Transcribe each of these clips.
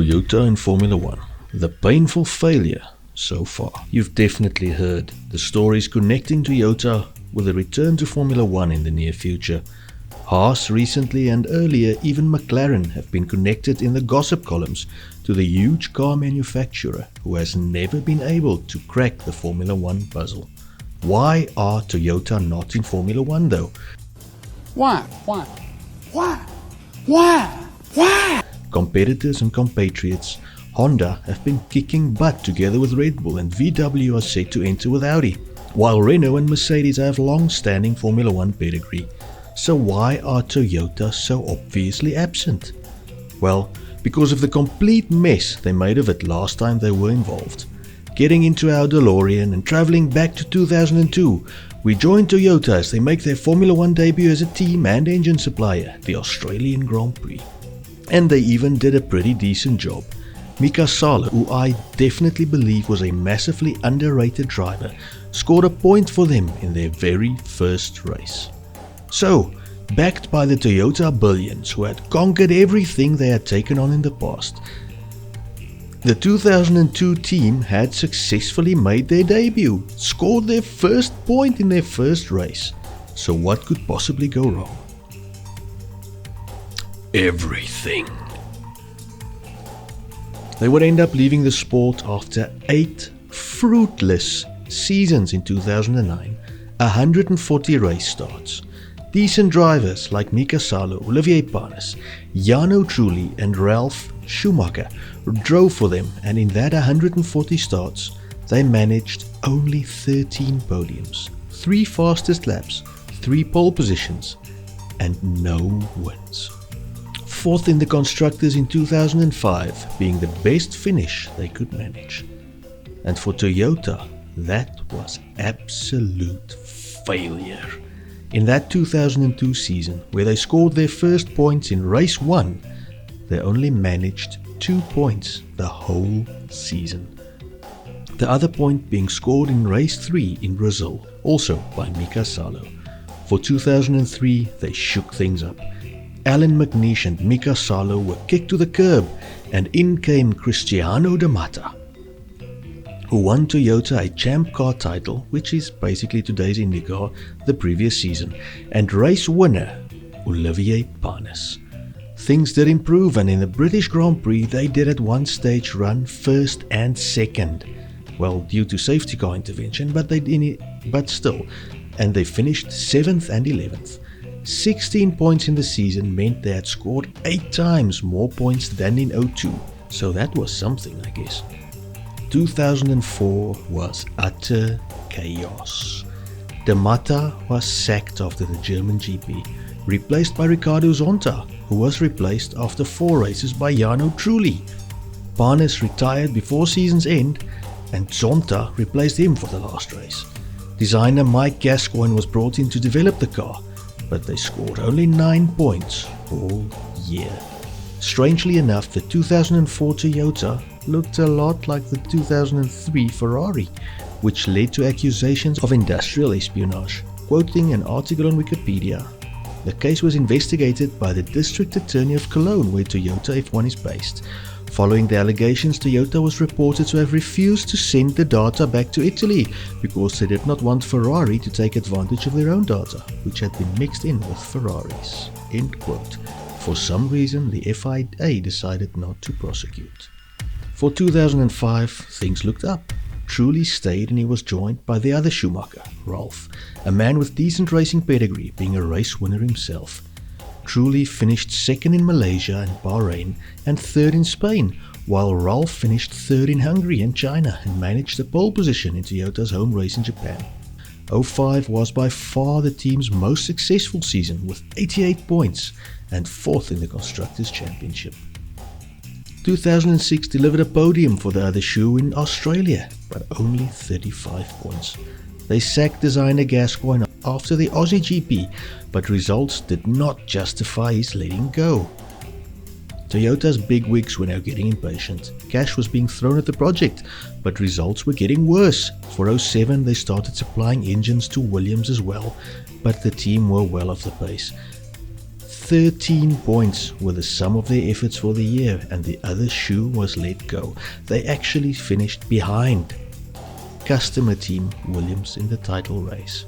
Toyota in Formula 1. The painful failure so far. You've definitely heard the stories connecting Toyota with a return to Formula 1 in the near future. Haas recently and earlier even McLaren have been connected in the gossip columns to the huge car manufacturer who has never been able to crack the Formula 1 puzzle. Why are Toyota not in Formula 1 though? Why? Competitors and compatriots, Honda have been kicking butt together with Red Bull, and VW are set to enter with Audi, while Renault and Mercedes have long-standing Formula 1 pedigree. So why are Toyota so obviously absent? Well, because of the complete mess they made of it last time they were involved. Getting into our DeLorean and travelling back to 2002, we joined Toyota as they make their Formula 1 debut as a team and engine supplier at the Australian Grand Prix. And they even did a pretty decent job. Mika Salo, who I definitely believe was a massively underrated driver, scored a point for them in their very first race. So, backed by the Toyota billions who had conquered everything they had taken on in the past, the 2002 team had successfully made their debut, scored their first point in their first race. So what could possibly go wrong? Everything. They would end up leaving the sport after 8 fruitless seasons in 2009, 140 race starts. Decent drivers like Mika Salo, Olivier Panis, Jarno Trulli and Ralf Schumacher drove for them, and in that 140 starts they managed only 13 podiums, 3 fastest laps, 3 pole positions and no wins. 4th in the constructors in 2005 being the best finish they could manage. And for Toyota, that was absolute failure. In that 2002 season, where they scored their first points in race 1, they only managed 2 points the whole season. The other point being scored in race 3 in Brazil, also by Mika Salo. For 2003, they shook things up. Alan McNeish and Mika Salo were kicked to the curb, and in came Cristiano de Matta, who won Toyota a Champ Car title, which is basically today's IndyCar, the previous season, and race winner Olivier Panis. Things did improve, and in the British Grand Prix they did at one stage run first and second. Well, due to safety car intervention, but still, and they finished 7th and 11th. 16 points in the season meant they had scored 8 times more points than in 02, so that was something, I guess. 2004 was utter chaos. De Matta was sacked after the German GP, replaced by Ricardo Zonta, who was replaced after 4 races by Jarno Trulli. Panis retired before season's end, and Zonta replaced him for the last race. Designer Mike Gascoigne was brought in to develop the car, but they scored only 9 points all year. Strangely enough, the 2004 Toyota looked a lot like the 2003 Ferrari, which led to accusations of industrial espionage. Quoting an article on Wikipedia, the case was investigated by the District Attorney of Cologne, where Toyota F1 is based. Following the allegations, Toyota was reported to have refused to send the data back to Italy because they did not want Ferrari to take advantage of their own data, which had been mixed in with Ferrari's. End quote. For some reason, the FIA decided not to prosecute. For 2005, things looked up. Trulli stayed, and he was joined by the other Schumacher, Ralf, a man with decent racing pedigree, being a race winner himself. Trulli finished 2nd in Malaysia and Bahrain and 3rd in Spain, while Ralf finished 3rd in Hungary and China and managed the pole position in Toyota's home race in Japan. 05 was by far the team's most successful season, with 88 points and 4th in the Constructors' Championship. 2006 delivered a podium for the other shoe in Australia, but only 35 points. They sacked designer Gascoigne after the Aussie GP, but results did not justify his letting go. Toyota's bigwigs were now getting impatient. Cash was being thrown at the project, but results were getting worse. For 07 they started supplying engines to Williams as well, but the team were well off the pace. 13 points were the sum of their efforts for the year, and the other shoe was let go. They actually finished behind customer team Williams in the title race.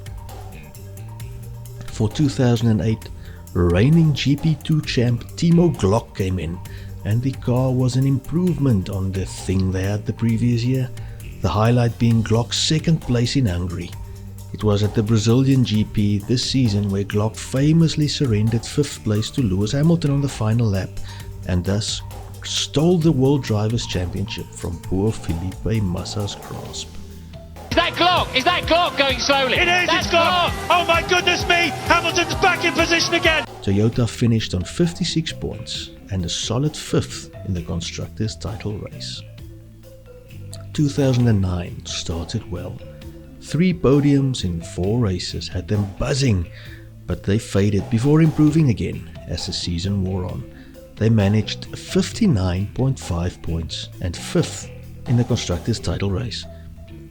For 2008, reigning GP2 champ Timo Glock came in, and the car was an improvement on the thing they had the previous year, the highlight being Glock's second place in Hungary. It was at the Brazilian GP this season where Glock famously surrendered 5th place to Lewis Hamilton on the final lap, and thus stole the World Drivers' Championship from poor Felipe Massa's grasp. Is that Glock going slowly? It is, it's Glock! Oh my goodness me! Hamilton's back in position again! Toyota finished on 56 points and a solid 5th in the Constructors' title race. 2009 started well. 3 podiums in 4 races had them buzzing, but they faded before improving again as the season wore on. They managed 59.5 points and 5th in the Constructors' title race.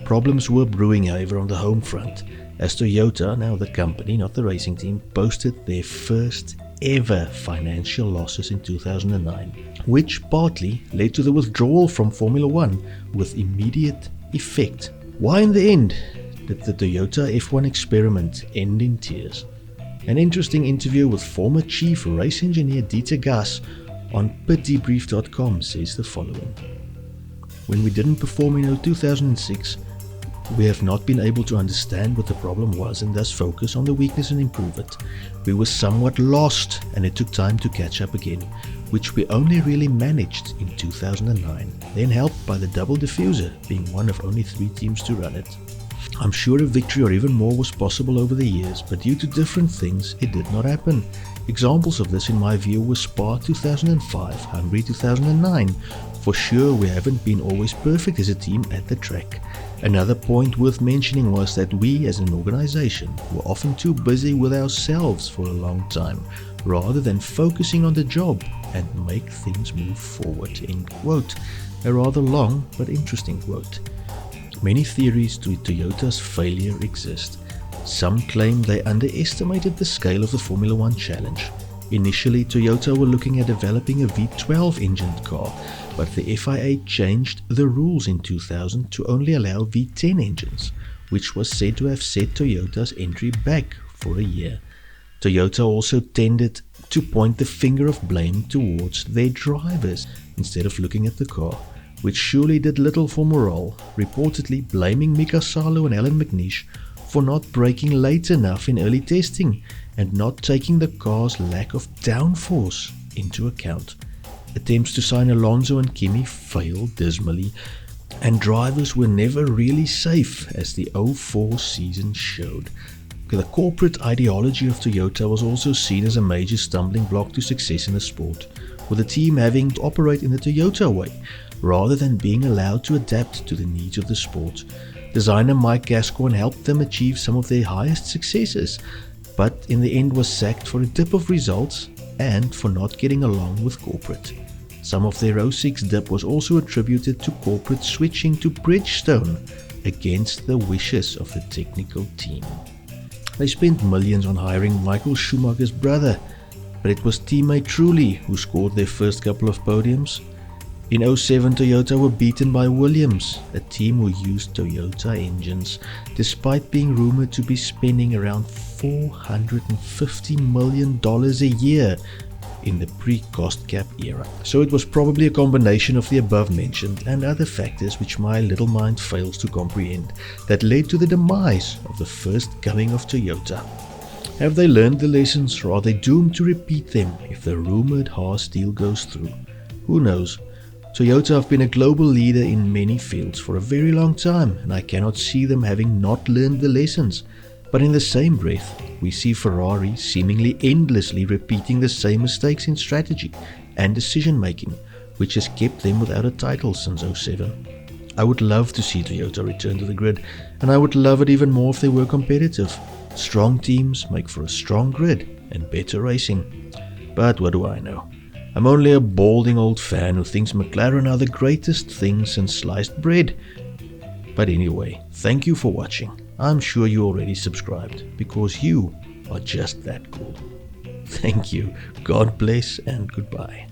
Problems were brewing, however, on the home front, as Toyota, now the company, not the racing team, posted their first ever financial losses in 2009, which partly led to the withdrawal from Formula One with immediate effect. Why in the end did the Toyota F1 experiment end in tears? An interesting interview with former chief race engineer Dieter Gass on pitdebrief.com says the following. When we didn't perform in 2006, we have not been able to understand what the problem was and thus focus on the weakness and improve it. We were somewhat lost and it took time to catch up again, which we only really managed in 2009, then helped by the double diffuser being one of only 3 teams to run it. I'm sure a victory or even more was possible over the years, but due to different things it did not happen. Examples of this in my view were Spa 2005, Hungary 2009. For sure we haven't been always perfect as a team at the track. Another point worth mentioning was that we as an organization were often too busy with ourselves for a long time, rather than focusing on the job and make things move forward. End quote. A rather long but interesting quote. Many theories to Toyota's failure exist. Some claim they underestimated the scale of the Formula One challenge. Initially, Toyota were looking at developing a V12 engined car, but the FIA changed the rules in 2000 to only allow V10 engines, which was said to have set Toyota's entry back for a year. Toyota also tended to point the finger of blame towards their drivers instead of looking at the car, which surely did little for morale, reportedly blaming Mika Salo and Alan McNeish for not braking late enough in early testing and not taking the car's lack of downforce into account. Attempts to sign Alonso and Kimi failed dismally, and drivers were never really safe, as the 04 season showed. The corporate ideology of Toyota was also seen as a major stumbling block to success in the sport, with the team having to operate in the Toyota way, rather than being allowed to adapt to the needs of the sport. Designer Mike Gascoigne helped them achieve some of their highest successes, but in the end was sacked for a dip of results and for not getting along with corporate. Some of their 06 dip was also attributed to corporate switching to Bridgestone against the wishes of the technical team. They spent millions on hiring Michael Schumacher's brother, but it was teammate Trulli who scored their first couple of podiums. In 07, Toyota were beaten by Williams, a team who used Toyota engines, despite being rumored to be spending around $450 million a year in the pre-cost cap era. So it was probably a combination of the above mentioned and other factors which my little mind fails to comprehend that led to the demise of the first coming of Toyota. Have they learned the lessons, or are they doomed to repeat them if the rumored Haas deal goes through? Who knows? Toyota have been a global leader in many fields for a very long time, and I cannot see them having not learned the lessons. But in the same breath, we see Ferrari seemingly endlessly repeating the same mistakes in strategy and decision making, which has kept them without a title since 07. I would love to see Toyota return to the grid, and I would love it even more if they were competitive. Strong teams make for a strong grid and better racing. But what do I know? I'm only a balding old fan who thinks McLaren are the greatest thing since sliced bread. But anyway, thank you for watching. I'm sure you already subscribed, because you are just that cool. Thank you, God bless and goodbye.